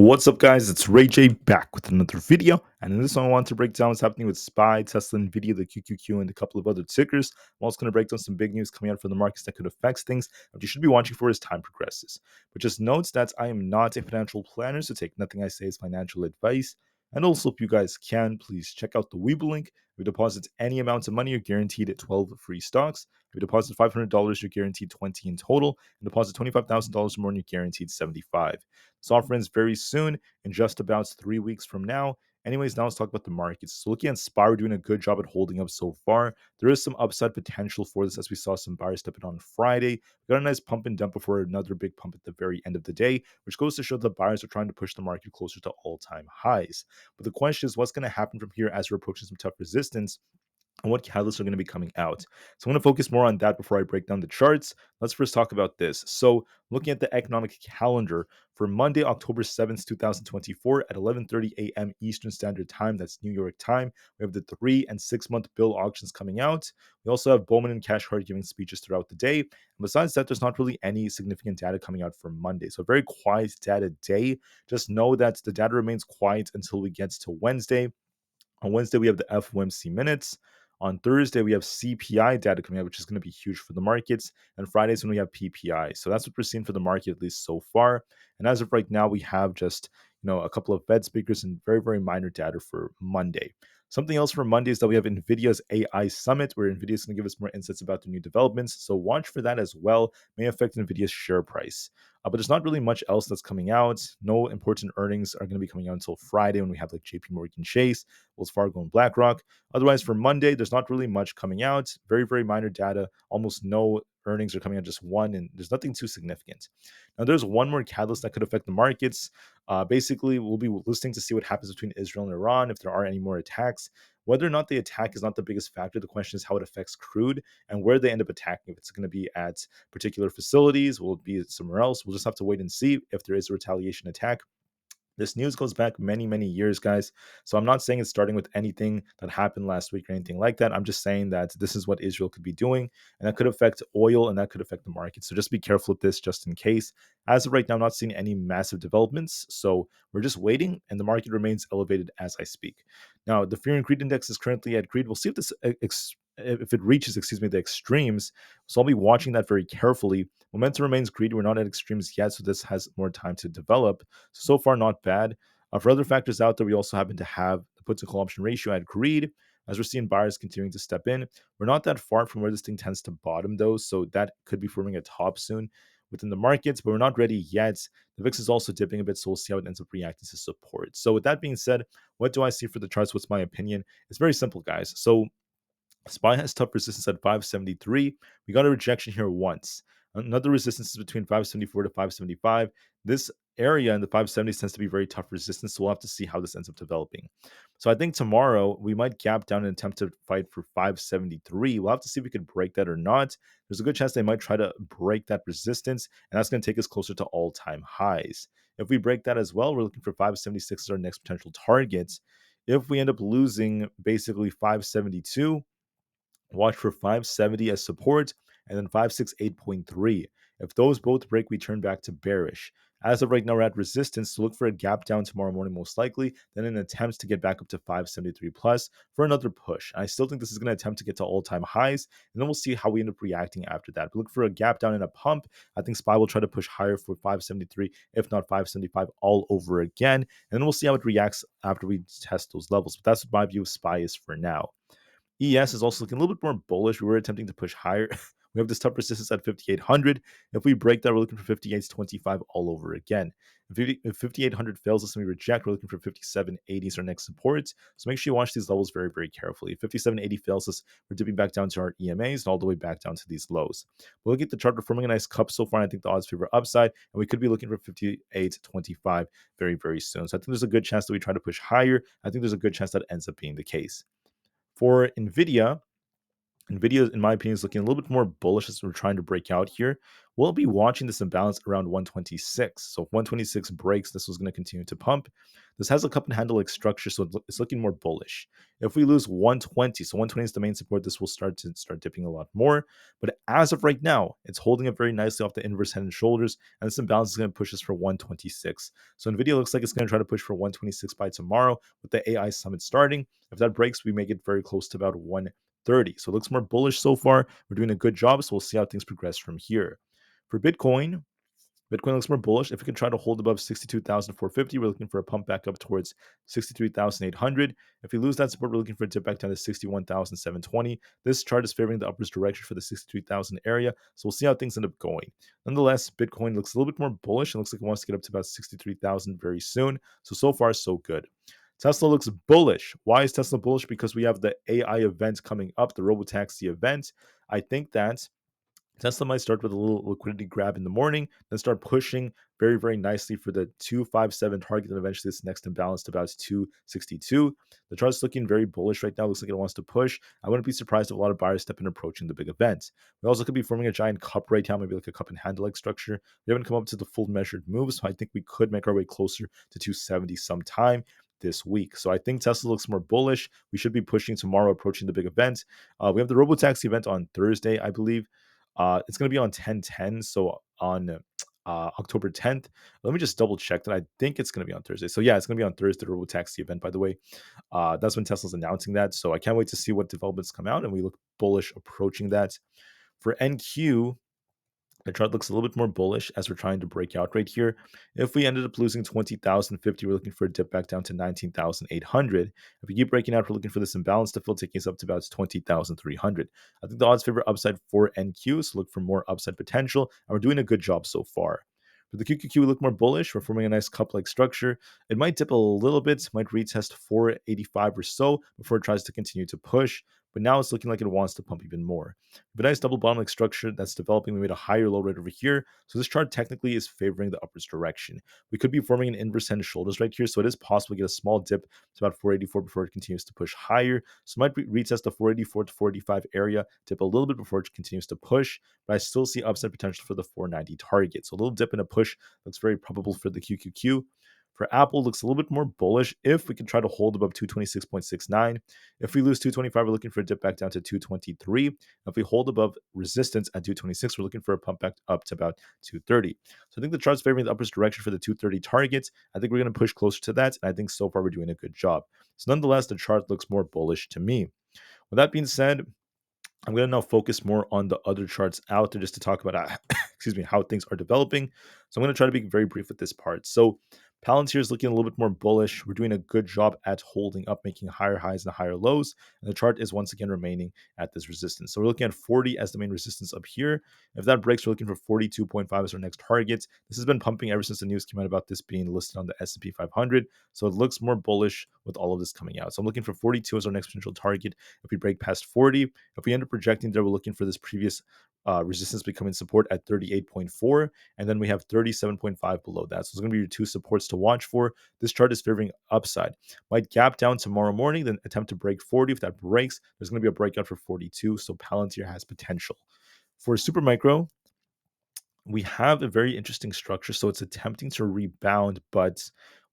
What's up, guys? It's Rey-Jay back with another video, and in this one I want to break down what's happening with SPY, Tesla, Nvidia, the QQQ, and a couple of other tickers. I'm also going to break down some big news coming out from the markets that could affect things, but you should be watching for as time progresses. But just note that I am not a financial planner, so take nothing I say as financial advice. And also, if you guys can, please check out the Weeble link. If you deposit any amount of money, you're guaranteed 12 free stocks. If you deposit $500, you're guaranteed 20 in total. And deposit $25,000 or more, and you're guaranteed 75. This offer ends very soon, in just about 3 weeks from now. Anyways, now let's talk about the markets. So looking at SPY, we're doing a good job at holding up so far. There is some upside potential for this as we saw some buyers step in on Friday. We got a nice pump and dump before another big pump at the very end of the day, which goes to show that buyers are trying to push the market closer to all-time highs. But the question is, what's going to happen from here as we're approaching some tough resistance? And what catalysts are going to be coming out. So I'm going to focus more on that before I break down the charts. Let's first talk about this. So looking at the economic calendar for Monday, October 7th, 2024 at 11:30 a.m. Eastern Standard Time, that's New York time, we have the 3 and 6 month bill auctions coming out. We also have Bowman and Cashcard giving speeches throughout the day. And besides that, there's not really any significant data coming out for Monday. So a very quiet data day. Just know that the data remains quiet until we get to Wednesday. On Wednesday, we have the FOMC minutes. On Thursday, we have CPI data coming out, which is going to be huge for the markets. And Fridays when we have PPI. So that's what we're seeing for the market, at least so far. And as of right now, we have just a couple of Fed speakers and very, very minor data for Monday. Something else for Monday is that we have Nvidia's AI Summit, where Nvidia is going to give us more insights about the new developments. So watch for that as well. May affect Nvidia's share price. But there's not really much else that's coming out. No important earnings are going to be coming out until Friday when we have like JP Morgan Chase, Wells Fargo, and BlackRock. Otherwise, for Monday, there's not really much coming out. Very, very minor data. Almost no earnings are coming out, just one, and there's nothing too significant. Now, there's one more catalyst that could affect the markets. Basically, we'll be listening to see what happens between Israel and Iran, if there are any more attacks. Whether or not they attack is not the biggest factor. The question is how it affects crude and where they end up attacking. If it's going to be at particular facilities, will it be somewhere else? We'll just have to wait and see if there is a retaliation attack. This news goes back many, many years, guys. So I'm not saying it's starting with anything that happened last week or anything like that. I'm just saying that this is what Israel could be doing, and that could affect oil and that could affect the market. So just be careful with this just in case. As of right now, I'm not seeing any massive developments. So we're just waiting, and the market remains elevated as I speak. Now, the fear and greed index is currently at greed. We'll see if this if it reaches, the extremes. So I'll be watching that very carefully. Momentum remains greedy. We're not at extremes yet, so this has more time to develop. So far, not bad. For other factors out there, we also happen to have the puts and call option ratio at greed, as we're seeing buyers continuing to step in. We're not that far from where this thing tends to bottom, though, so that could be forming a top soon within the markets, but we're not ready yet. The VIX is also dipping a bit, so we'll see how it ends up reacting to support. So with that being said, what do I see for the charts? What's my opinion? It's very simple, guys. So SPY has tough resistance at 573. We got a rejection here once. Another resistance is between 574 to 575. This area in the 570s tends to be very tough resistance, so we'll have to see how this ends up developing. So I think tomorrow we might gap down and attempt to fight for 573. We'll have to see if we can break that or not. There's a good chance they might try to break that resistance, and that's going to take us closer to all-time highs. If we break that as well, we're looking for 576 as our next potential target. If we end up losing basically 572, watch for 570 as support and then 568.3. If those both break, we turn back to bearish. As of right now, we're at resistance, so look for a gap down tomorrow morning, most likely, then an attempt to get back up to 573 plus for another push. I still think this is going to attempt to get to all-time highs, and then we'll see how we end up reacting after that. But look for a gap down and a pump. I think SPY will try to push higher for 573, if not 575 all over again, and then we'll see how it reacts after we test those levels. But that's what my view of SPY is for now. ES is also looking a little bit more bullish. We were attempting to push higher. We have this tough resistance at 5,800. If we break that, we're looking for 5825 all over again. If 5,800 fails us and we reject, we're looking for 5780 as our next support. So make sure you watch these levels very, very carefully. If 5780 fails us, we're dipping back down to our EMAs and all the way back down to these lows. We'll look at the chart. We're forming a nice cup so far. And I think the odds favor upside, and we could be looking for 5825 very, very soon. So I think there's a good chance that we try to push higher. I think there's a good chance that ends up being the case. For Nvidia, Nvidia, in my opinion, is looking a little bit more bullish as we're trying to break out here. We'll be watching this imbalance around 126. So if 126 breaks, this was going to continue to pump. This has a cup and handle like structure, so it's looking more bullish. If we lose 120, so 120 is the main support, this will start dipping a lot more. But as of right now, it's holding up very nicely off the inverse head and shoulders, and this imbalance is going to push us for 126. So Nvidia looks like it's going to try to push for 126 by tomorrow with the AI summit starting. If that breaks, we may get very close to about 130. So it looks more bullish so far. We're doing a good job, so we'll see how things progress from here. For Bitcoin, Bitcoin looks more bullish. If we can try to hold above 62,450, we're looking for a pump back up towards 63,800. If we lose that support, we're looking for a dip back down to 61,720. This chart is favoring the upwards direction for the 63,000 area, so we'll see how things end up going. Nonetheless, Bitcoin looks a little bit more bullish and looks like it wants to get up to about 63,000 very soon. So far, so good. Tesla looks bullish. Why is Tesla bullish? Because we have the AI event coming up, the Robotaxi event. I think that Tesla might start with a little liquidity grab in the morning, then start pushing very, very nicely for the 257 target, and eventually this next imbalance to about 262. The chart's looking very bullish right now. Looks like it wants to push. I wouldn't be surprised if a lot of buyers step in approaching the big event. We also could be forming a giant cup right now, maybe like a cup and handle like structure. We haven't come up to the full measured move, so I think we could make our way closer to 270 sometime this week. So I think Tesla looks more bullish. We should be pushing tomorrow, approaching the big event. We have the Robotaxi event on Thursday, I believe. It's going to be on 10/10, so on October 10th. Let me just double check that. I think it's going to be on Thursday. So yeah, it's going to be on Thursday, the Robotaxi event, by the way. That's when Tesla's announcing that. So I can't wait to see what developments come out, and we look bullish approaching that. For NQ, the chart looks a little bit more bullish as we're trying to break out right here. If we ended up losing 20,050, we're looking for a dip back down to 19,800. If we keep breaking out, we're looking for this imbalance to fill, taking us up to about 20,300. I think the odds favor upside for NQ, so look for more upside potential, and we're doing a good job so far. For the QQQ, we look more bullish. We're forming a nice cup-like structure. It might dip a little bit, might retest 485 or so before it tries to continue to push, but now it's looking like it wants to pump even more. A nice double bottom like structure that's developing. We made a higher low right over here. So this chart technically is favoring the upwards direction. We could be forming an inverse head and shoulders right here. So it is possible to get a small dip to about 484 before it continues to push higher. So it might retest the 484 to 485 area, dip a little bit before it continues to push. But I still see upside potential for the 490 target. So a little dip and a push looks very probable for the QQQ. For Aapl, looks a little bit more bullish if we can try to hold above 226.69. If we lose 225, we're looking for a dip back down to 223. If we hold above resistance at 226, we're looking for a pump back up to about 230. So I think the chart's favoring the upwards direction for the 230 targets. I think we're going to push closer to that, and I think so far we're doing a good job. So nonetheless, the chart looks more bullish to me. With that being said, I'm going to now focus more on the other charts out there just to talk about how things are developing. So I'm going to try to be very brief with this part. So Palantir is looking a little bit more bullish. We're doing a good job at holding up, making higher highs and higher lows. And the chart is once again remaining at this resistance. So we're looking at 40 as the main resistance up here. If that breaks, we're looking for 42.5 as our next target. This has been pumping ever since the news came out about this being listed on the S&P 500. So it looks more bullish with all of this coming out. So I'm looking for 42 as our next potential target. If we break past 40, if we end up projecting there, we're looking for this previous resistance becoming support at 38.4, and then we have 37.5 below that. So it's going to be your two supports to watch for. This chart is favoring upside. Might gap down tomorrow morning, then attempt to break 40. If that breaks, there's going to be a breakout for 42. So Palantir has potential. For Supermicro, we have a very interesting structure. So it's attempting to rebound, but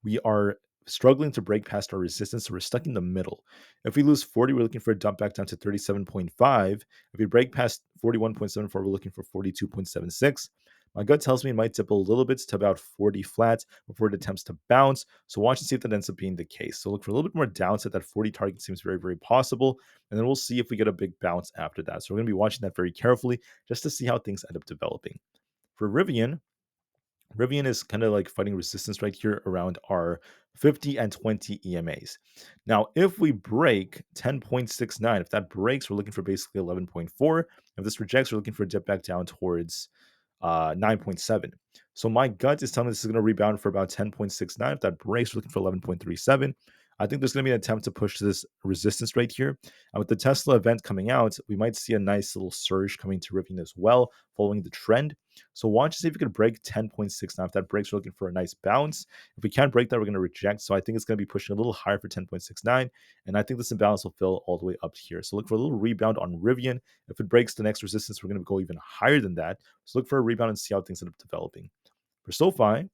we are struggling to break past our resistance. So we're stuck in the middle. If we lose 40, we're looking for a dump back down to 37.5. If we break past 41.74, we're looking for 42.76. My gut tells me it might dip a little bit to about 40 flat before it attempts to bounce. So watch and see if that ends up being the case. So look for a little bit more downside. That 40 target seems very, very possible. And then we'll see if we get a big bounce after that. So we're going to be watching that very carefully just to see how things end up developing. For Rivian, Rivian is kind of like fighting resistance right here around our 50 and 20 EMAs. Now, if we break 10.69, if that breaks, we're looking for basically 11.4. If this rejects, we're looking for a dip back down towards 9.7. So my gut is telling me this is going to rebound for about 10.69. If that breaks, we're looking for 11.37. I think there's going to be an attempt to push this resistance right here. And with the Tesla event coming out, we might see a nice little surge coming to Rivian as well, following the trend. So watch to see if we could break 10.6. Now, if that breaks, we're looking for a nice bounce. If we can't break that, we're going to reject. So I think it's going to be pushing a little higher for 10.69. And I think this imbalance will fill all the way up here. So look for a little rebound on Rivian. If it breaks the next resistance, we're going to go even higher than that. So look for a rebound and see how things end up developing. For SoFi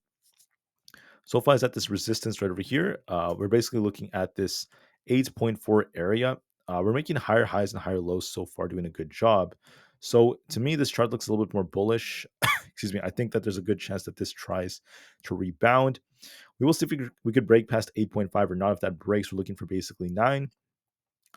is at this resistance right over here. We're basically looking at this 8.4 area. We're making higher highs and higher lows so far, doing a good job. So to me, this chart looks a little bit more bullish. Excuse me. I think that there's a good chance that this tries to rebound. We will see if we could break past 8.5 or not. If that breaks, we're looking for basically 9.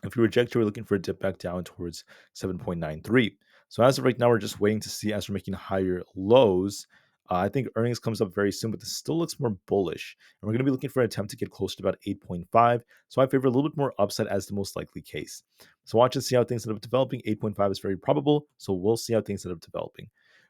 If we reject it, we're looking for a dip back down towards 7.93. So as of right now, we're just waiting to see as we're making higher lows. I think earnings comes up very soon, but this still looks more bullish. And we're going to be looking for an attempt to get close to about 8.5. So I favor a little bit more upside as the most likely case. So watch and see how things end up developing. 8.5 is very probable. So we'll see how things end up developing.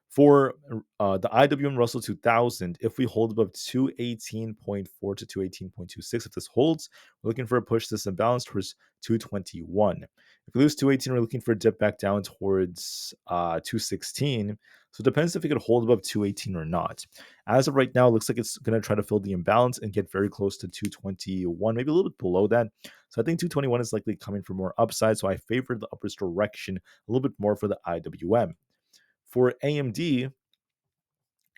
For the IWM Russell 2000, if we hold above 218.4 to 218.26, if this holds, we're looking for a push this imbalance towards 221. If we lose 218, we're looking for a dip back down towards 216. So it depends if we could hold above 218 or not. As of right now, it looks like it's going to try to fill the imbalance and get very close to 221, maybe a little bit below that. So I think 221 is likely coming for more upside. So I favor the upwards direction a little bit more for the IWM. For AMD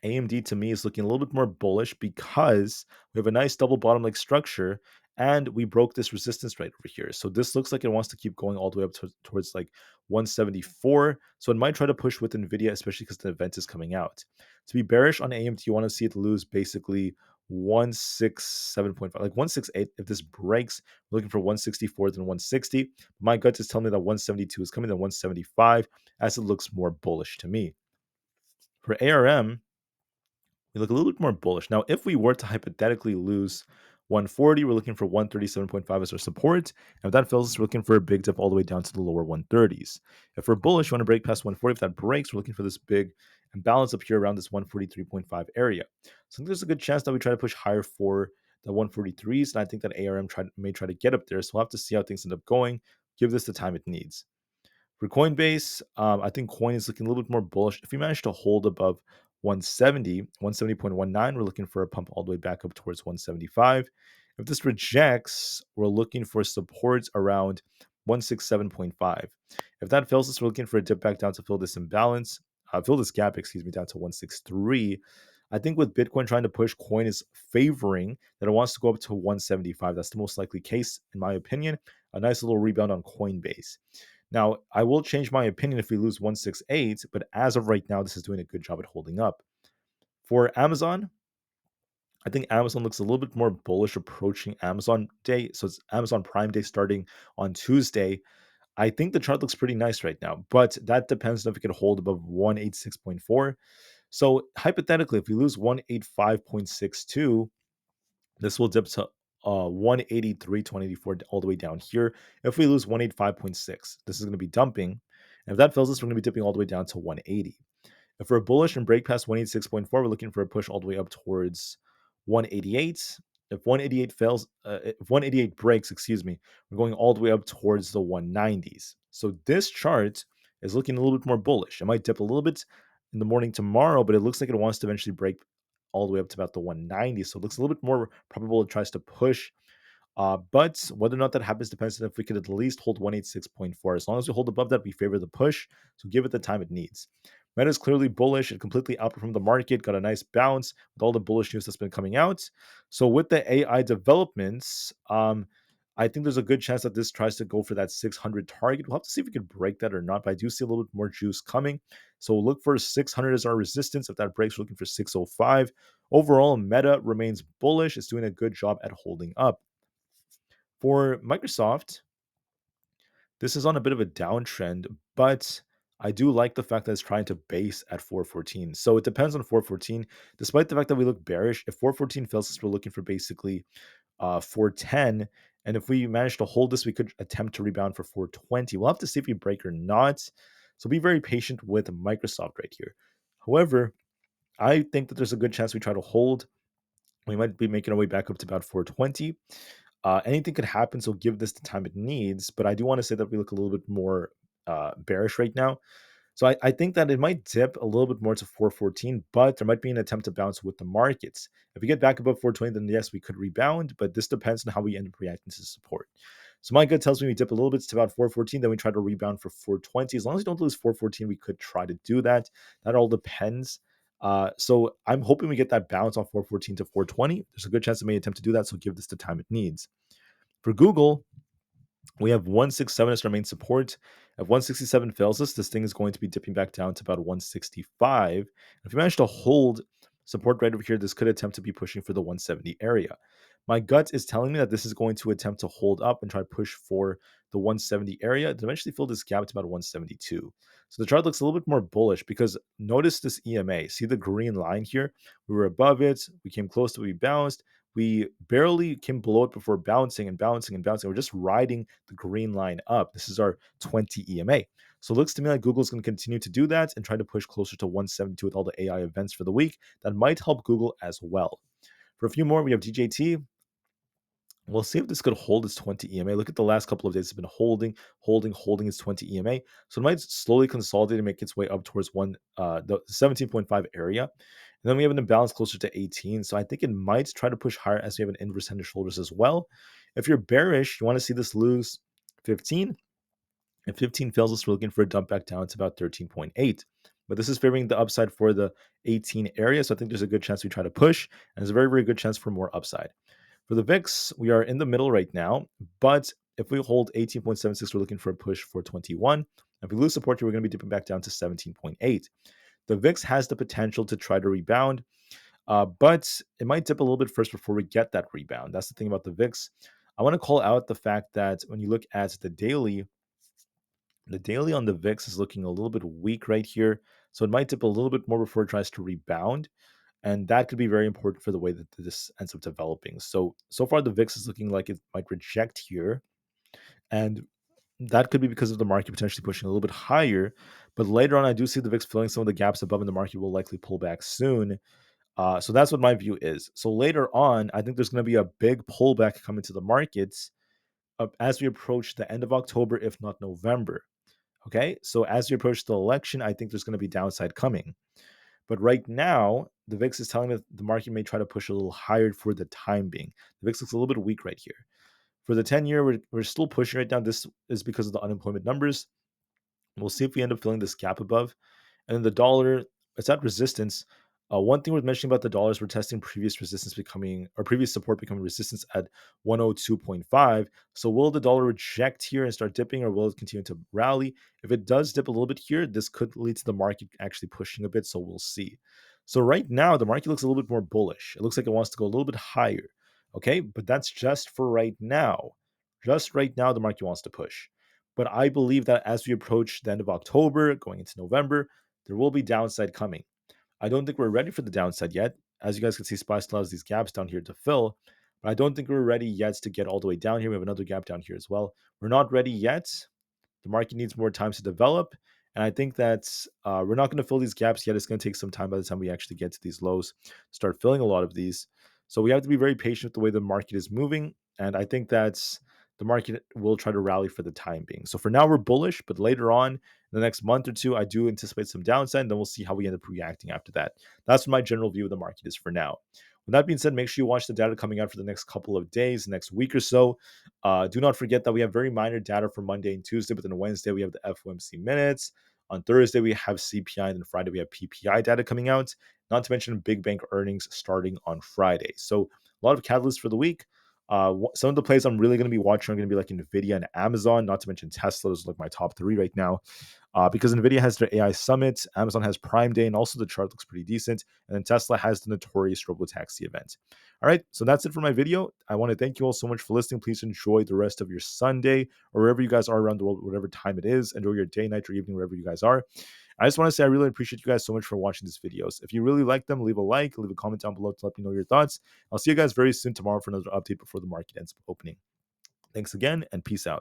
to me is looking a little bit more bullish because we have a nice double bottom leg structure and we broke this resistance right over here. So this looks like it wants to keep going all the way up towards like 174. So it might try to push with Nvidia, especially because the event is coming out. To be bearish on AMD, you want to see it lose basically 167.5, like 168. If this breaks, we're looking for 164 then 160. My gut is telling me that 172 is coming, then 175, as it looks more bullish to me. For ARM, we look a little bit more bullish. Now, if we were to hypothetically lose 140, we're looking for 137.5 as our support. And if that fails, we're looking for a big dip all the way down to the lower 130s. If we're bullish, we want to break past 140. If that breaks, we're looking for this big imbalance up here around this 143.5 area. So I think there's a good chance that we try to push higher for the 143s. And I think that ARM may try to get up there. So we'll have to see how things end up going. Give this the time it needs. For Coinbase, I think coin is looking a little bit more bullish. If we manage to hold above 170, 170.19, we're looking for a pump all the way back up towards 175. If this rejects, we're looking for support around 167.5. If that fails us, we're looking for a dip back down to fill this imbalance, fill this gap, down to 163. I think with Bitcoin trying to push, coin is favoring that it wants to go up to 175. That's the most likely case, in my opinion. A nice little rebound on Coinbase. Now, I will change my opinion if we lose 168, but as of right now, this is doing a good job at holding up. For Amazon, I think Amazon looks a little bit more bullish approaching Amazon Day. So it's Amazon Prime Day starting on Tuesday. I think the chart looks pretty nice right now, but that depends on if it can hold above 186.4. So hypothetically, if we lose 185.62, this will dip to 183, 184 all the way down here. If we lose 185.6, this is going to be dumping. And if that fails us, we're going to be dipping all the way down to 180. If we're bullish and break past 186.4, we're looking for a push all the way up towards 188. If 188 fails, if 188 breaks, we're going all the way up towards the 190s. So this chart is looking a little bit more bullish. It might dip a little bit in the morning tomorrow, but it looks like it wants to eventually break all the way up to about the 190. So it looks a little bit more probable it tries to push. But whether or not that happens depends on if we could at least hold 186.4. As long as we hold above that, we favor the push. So give it the time it needs. Meta is clearly bullish. It completely outperformed the market, got a nice bounce with all the bullish news that's been coming out. So with the AI developments, I think there's a good chance that this tries to go for that 600 target. We'll have to see if we can break that or not, but I do see a little bit more juice coming. So we'll look for 600 as our resistance. If that breaks, we're looking for 605. Overall, Meta remains bullish. It's doing a good job at holding up. For Microsoft, this is on a bit of a downtrend, but I do like the fact that it's trying to base at 414. So it depends on 414. Despite the fact that we look bearish, if 414 fails us, we're looking for basically 410. And if we manage to hold this, we could attempt to rebound for 420. We'll have to see if we break or not. So be very patient with Microsoft right here. However, I think that there's a good chance we try to hold. We might be making our way back up to about 420. Anything could happen, so give this the time it needs. But I do want to say that we look a little bit more bearish right now. So I think that it might dip a little bit more to 414, but there might be an attempt to bounce with the markets. If we get back above 420, then yes, we could rebound, but this depends on how we end up reacting to support. So my gut tells me we dip a little bit to about 414, then we try to rebound for 420. As long as we don't lose 414, we could try to do that. That all depends. So I'm hoping we get that bounce on 414 to 420. There's a good chance it may attempt to do that, so give this the time it needs. For Google, we have 167 as our main support. If 167 fails us, this thing is going to be dipping back down to about 165. If we manage to hold support right over here, this could attempt to be pushing for the 170 area. My gut is telling me that this is going to attempt to hold up and try to push for the 170 area to eventually fill this gap to about 172. So the chart looks a little bit more bullish because notice this EMA. See the green line here? We were above it. We came close to it. We bounced. We barely came below it before bouncing and bouncing and bouncing. We're just riding the green line up. This is our 20 EMA. So it looks to me like Google's going to continue to do that and try to push closer to 172 with all the AI events for the week. That might help Google as well. For a few more, we have DJT. We'll see if this could hold its 20 EMA. Look at the last couple of days. It's been holding its 20 EMA. So it might slowly consolidate and make its way up towards the 17.5 area. And then we have an imbalance closer to 18. So I think it might try to push higher as we have an inverse head and shoulders as well. If you're bearish, you want to see this lose 15. If 15 fails us, we're looking for a dump back down to about 13.8. But this is favoring the upside for the 18 area. So I think there's a good chance we try to push. And there's a very, very good chance for more upside. For the VIX, we are in the middle right now, but if we hold 18.76, we're looking for a push for 21. If we lose support here, we're going to be dipping back down to 17.8. The VIX has the potential to try to rebound, but it might dip a little bit first before we get that rebound. That's the thing about the VIX. I want to call out the fact that when you look at the daily on the VIX is looking a little bit weak right here. So it might dip a little bit more before it tries to rebound. And that could be very important for the way that this ends up developing. So far, the VIX is looking like it might reject here. And that could be because of the market potentially pushing a little bit higher. But later on, I do see the VIX filling some of the gaps above, and the market will likely pull back soon. So that's what my view is. So later on, I think there's going to be a big pullback coming to the markets as we approach the end of October, if not November. Okay, so as we approach the election, I think there's going to be downside coming. But right now, the VIX is telling me that the market may try to push a little higher for the time being. The VIX looks a little bit weak right here. For the 10-year, we're still pushing right now. This is because of the unemployment numbers. We'll see if we end up filling this gap above. And then the dollar, it's at resistance. One thing worth mentioning about the dollar is we're testing previous support becoming resistance at 102.5. So will the dollar reject here and start dipping, or will it continue to rally? If it does dip a little bit here, this could lead to the market actually pushing a bit. So we'll see. So right now, the market looks a little bit more bullish. It looks like it wants to go a little bit higher. Okay, but that's just for right now. Just right now, the market wants to push. But I believe that as we approach the end of October, going into November, there will be downside coming. I don't think we're ready for the downside yet. As you guys can see, SPY still has these gaps down here to fill, but I don't think we're ready yet to get all the way down here. We have another gap down here as well. We're not ready yet. The market needs more time to develop. And I think that we're not going to fill these gaps yet. It's going to take some time by the time we actually get to these lows, start filling a lot of these. So we have to be very patient with the way the market is moving. And I think that's the market will try to rally for the time being. So for now, we're bullish, but later on, in the next month or two, I do anticipate some downside, and then we'll see how we end up reacting after that. That's what my general view of the market is for now. With that being said, make sure you watch the data coming out for the next couple of days, next week or so. Do not forget that we have very minor data for Monday and Tuesday, but then Wednesday we have the FOMC minutes. On Thursday, we have CPI, and then Friday, we have PPI data coming out, not to mention big bank earnings starting on Friday. So a lot of catalysts for the week. Some of the plays I'm really going to be watching are going to be like Nvidia and Amazon, not to mention Tesla. Those are like my top three right now. Because Nvidia has their AI summit, Amazon has Prime Day, and also the chart looks pretty decent. And then Tesla has the notorious Robotaxi event. All right, so that's it for my video. I want to thank you all so much for listening. Please enjoy the rest of your Sunday or wherever you guys are around the world, whatever time it is. Enjoy your day, night, or evening, wherever you guys are. I just want to say I really appreciate you guys so much for watching these videos. If you really like them, leave a like, leave a comment down below to let me know your thoughts. I'll see you guys very soon tomorrow for another update before the market ends up opening. Thanks again, and peace out.